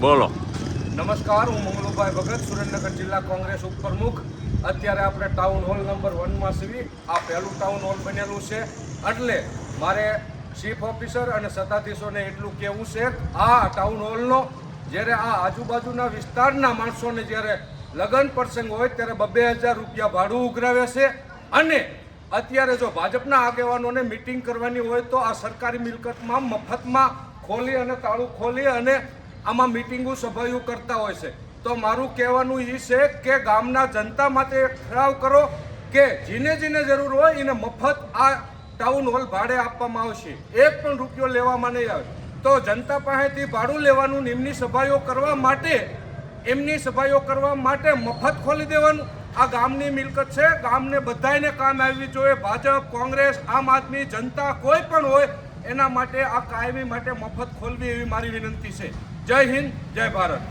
બોલો. નમસ્કાર, હું મંગલુભાઈ ભગત, સુરેન્દ્રનગર જિલ્લા કોંગ્રેસ ઉપપ્રમુખ. અત્યારે આપણે ટાઉન હોલ નંબર 1માં છીએ. આ પહેલું ટાઉન હોલ બનેલું છે, એટલે મારે ચીફ ઓફિસર અને સત્તાધીશોને એટલું કહેવું છે, આ ટાઉન હોલનો જ્યારે આ આજુબાજુના વિસ્તારના માણસોને જ્યારે લગ્ન પ્રસંગ હોય ત્યારે 2,000 રૂપિયા ભાડું ઉઘરાવે છે. અને અત્યારે જો ભાજપના આગેવાનોને મિટિંગ કરવાની હોય તો આ સરકારી મિલકતમાં મફતમાં ખોલી અને તાળું ખોલી અને આમાં મિટિંગો સભાઓ કરતા હોય છે. તો મારું કહેવાનું એ છે કે ગામના જનતા માટે ઠરાવ કરો કે જેને જેને જરૂર હોય એને મફત આ ટાઉન હોલ ભાડે આપવામાં આવશે. 1 પણ રૂપિયો લેવામાં નહીં આવે. તો જનતા પાસેથી ભાડું લેવાનું, એમની સભાઓ કરવા માટે મફત ખોલી દેવાનું. આ ગામની મિલકત છે, ગામને બધાને કામ આવવી જોઈએ. ભાજપ, કોંગ્રેસ, આમ આદમી, જનતા કોઈ પણ હોય એના માટે આ કાયમી માટે મફત ખોલવી એવી મારી વિનંતી છે. જય હિન્દ, જય ભારત.